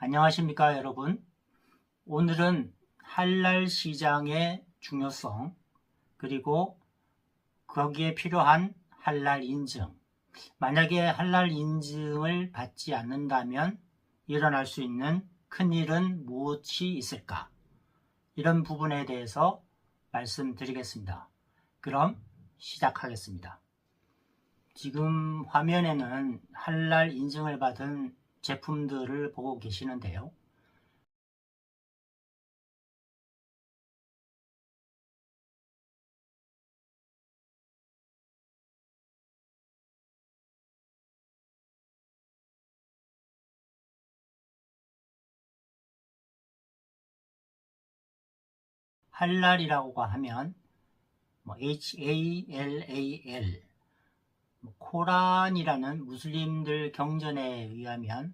안녕하십니까 여러분. 오늘은 할랄 시장의 중요성, 그리고 거기에 필요한 할랄 인증, 만약에 할랄 인증을 받지 않는다면 일어날 수 있는 큰일은 무엇이 있을까, 이런 부분에 대해서 말씀드리겠습니다. 그럼 시작하겠습니다. 지금 화면에는 할랄 인증을 받은 제품들을 보고 계시는데요. 할랄이라고 하면 HALAL, 코란이라는 무슬림들 경전에 의하면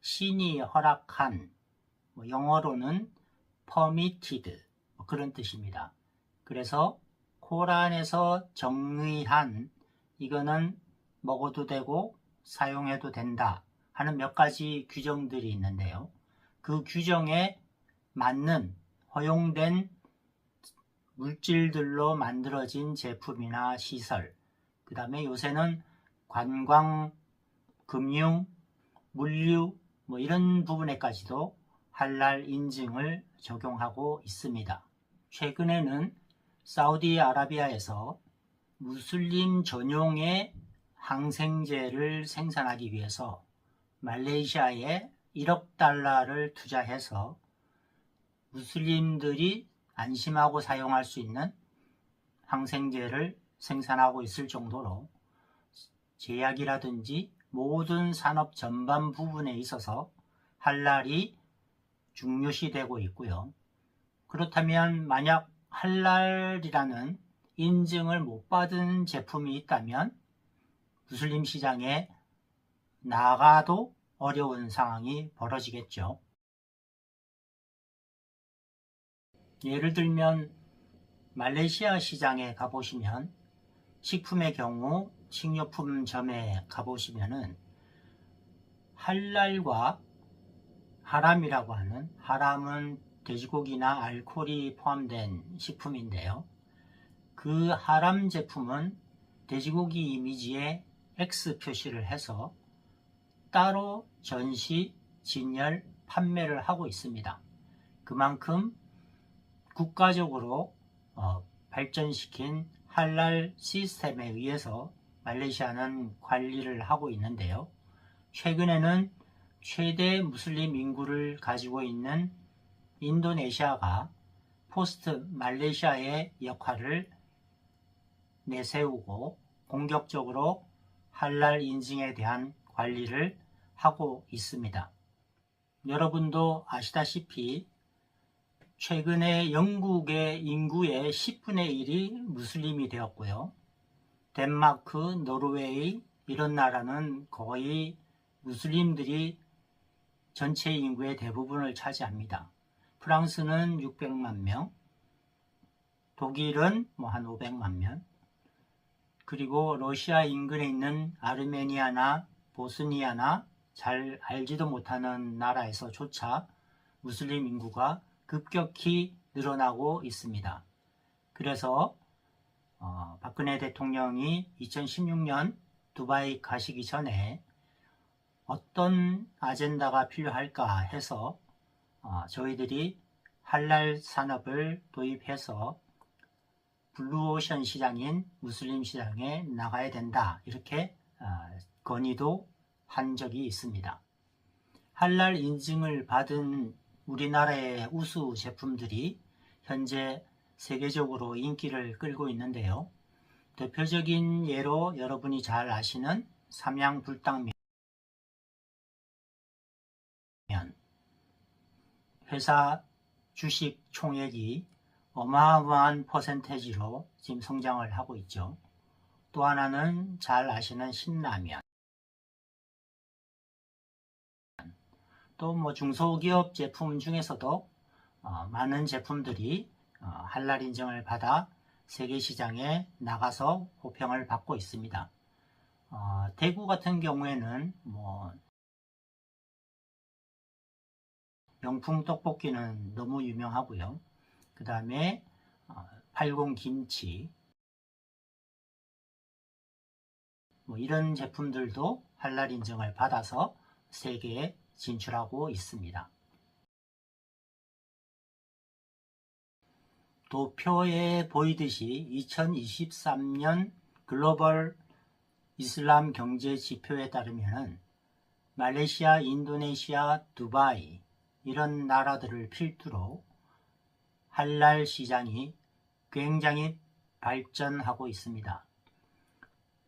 신이 허락한, 영어로는 permitted, 그런 뜻입니다. 그래서 코란에서 정의한, 이거는 먹어도 되고 사용해도 된다 하는 몇 가지 규정들이 있는데요. 그 규정에 맞는 허용된 물질들로 만들어진 제품이나 시설, 그 다음에 요새는 관광, 금융, 물류 이런 부분에까지도 할랄 인증을 적용하고 있습니다. 최근에는 사우디아라비아에서 무슬림 전용의 항생제를 생산하기 위해서 말레이시아에 1억 달러를 투자해서 무슬림들이 안심하고 사용할 수 있는 항생제를 생산하고 있을 정도로 제약이라든지 모든 산업 전반 부분에 있어서 할랄이 중요시되고 있고요. 그렇다면 만약 할랄이라는 인증을 못 받은 제품이 있다면 무슬림 시장에 나가도 어려운 상황이 벌어지겠죠. 예를 들면 말레이시아 시장에 가보시면, 식품의 경우 식료품점에 가보시면은 할랄과 하람이라고 하는, 하람은 돼지고기나 알코올이 포함된 식품인데요. 그 하람 제품은 돼지고기 이미지에 X 표시를 해서 따로 전시, 진열, 판매를 하고 있습니다. 그만큼 국가적으로 발전시킨 할랄 시스템에 의해서 말레이시아는 관리를 하고 있는데요. 최근에는 최대 무슬림 인구를 가지고 있는 인도네시아가 포스트 말레이시아의 역할을 내세우고 공격적으로 할랄 인증에 대한 관리를 하고 있습니다. 여러분도 아시다시피 최근에 영국의 인구의 10분의 1이 무슬림이 되었고요. 덴마크, 노르웨이 이런 나라는 거의 무슬림들이 전체 인구의 대부분을 차지합니다. 프랑스는 600만 명, 독일은 한 500만 명, 그리고 러시아 인근에 있는 아르메니아나 보스니아나 잘 알지도 못하는 나라에서조차 무슬림 인구가 급격히 늘어나고 있습니다. 그래서 박근혜 대통령이 2016년 두바이 가시기 전에 어떤 아젠다가 필요할까 해서 저희들이 할랄 산업을 도입해서 블루오션 시장인 무슬림 시장에 나가야 된다, 이렇게 건의도 한 적이 있습니다. 할랄 인증을 받은 우리나라의 우수 제품들이 현재 세계적으로 인기를 끌고 있는데요. 대표적인 예로 여러분이 잘 아시는 삼양 불당면, 회사 주식 총액이 어마어마한 퍼센테이지로 지금 성장을 하고 있죠. 또 하나는 잘 아시는 신라면, 또 중소기업 제품 중에서도 많은 제품들이 할랄 인증을 받아 세계 시장에 나가서 호평을 받고 있습니다. 대구 같은 경우에는 영풍 떡볶이는 너무 유명하고요. 그 다음에 팔공 김치, 이런 제품들도 할랄 인증을 받아서 세계에 진출하고 있습니다. 도표에 보이듯이 2023년 글로벌 이슬람 경제 지표에 따르면 말레이시아, 인도네시아, 두바이 이런 나라들을 필두로 할랄 시장이 굉장히 발전하고 있습니다.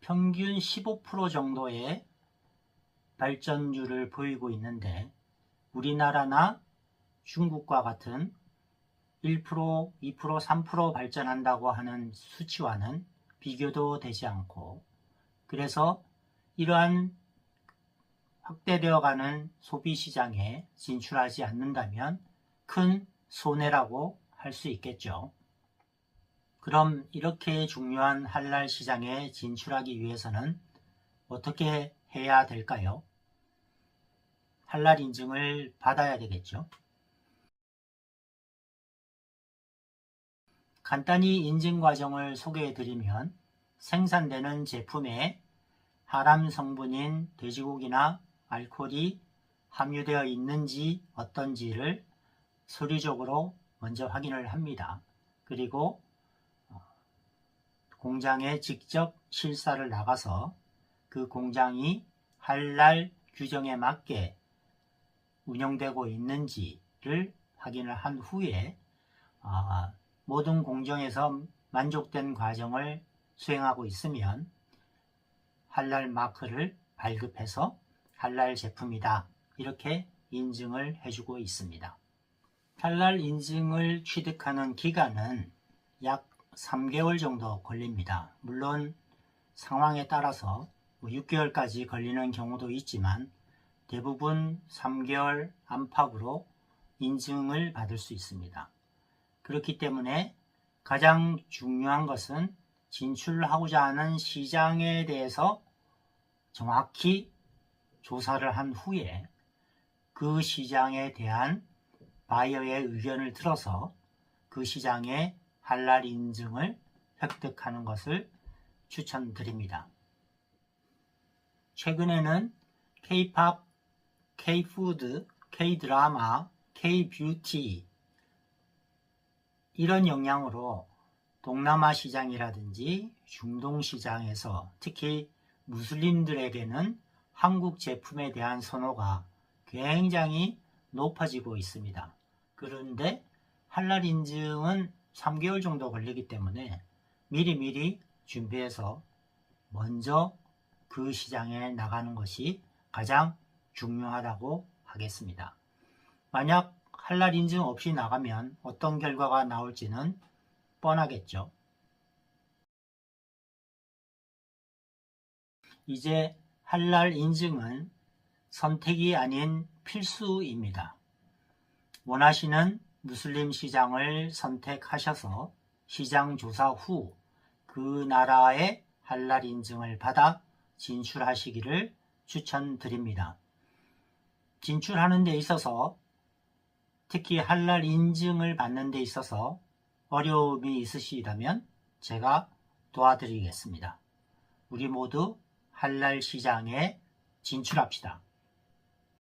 평균 15% 정도의 발전율을 보이고 있는데 우리나라나 중국과 같은 1%, 2%, 3% 발전한다고 하는 수치와는 비교도 되지 않고, 그래서 이러한 확대되어가는 소비시장에 진출하지 않는다면 큰 손해라고 할 수 있겠죠. 그럼 이렇게 중요한 할랄 시장에 진출하기 위해서는 어떻게 해야 될까요? 할랄 인증을 받아야 되겠죠. 간단히 인증 과정을 소개해 드리면 생산되는 제품에 하람 성분인 돼지고기나 알코올이 함유되어 있는지 어떤지를 서류적으로 먼저 확인을 합니다. 그리고 공장에 직접 실사를 나가서 그 공장이 할랄 규정에 맞게 운영되고 있는지를 확인을 한 후에 모든 공정에서 만족된 과정을 수행하고 있으면 할랄 마크를 발급해서 할랄 제품이다 이렇게 인증을 해주고 있습니다. 할랄 인증을 취득하는 기간은 약 3개월 정도 걸립니다. 물론 상황에 따라서 6개월까지 걸리는 경우도 있지만 대부분 3개월 안팎으로 인증을 받을 수 있습니다. 그렇기 때문에 가장 중요한 것은 진출하고자 하는 시장에 대해서 정확히 조사를 한 후에 그 시장에 대한 바이어의 의견을 들어서 그 시장의 할랄 인증을 획득하는 것을 추천드립니다. 최근에는 K-팝, K-푸드, K-드라마, K-뷰티 이런 영향으로 동남아 시장이라든지 중동 시장에서 특히 무슬림들에게는 한국 제품에 대한 선호가 굉장히 높아지고 있습니다. 그런데 할랄 인증은 3개월 정도 걸리기 때문에 미리미리 준비해서 먼저 그 시장에 나가는 것이 가장 중요하다고 하겠습니다. 만약 할랄 인증 없이 나가면 어떤 결과가 나올지는 뻔하겠죠. 이제 할랄 인증은 선택이 아닌 필수입니다. 원하시는 무슬림 시장을 선택하셔서 시장 조사 후 그 나라의 할랄 인증을 받아 진출하시기를 추천드립니다. 진출하는 데 있어서 특히 할랄 인증을 받는 데 있어서 어려움이 있으시다면 제가 도와드리겠습니다. 우리 모두 할랄 시장에 진출합시다.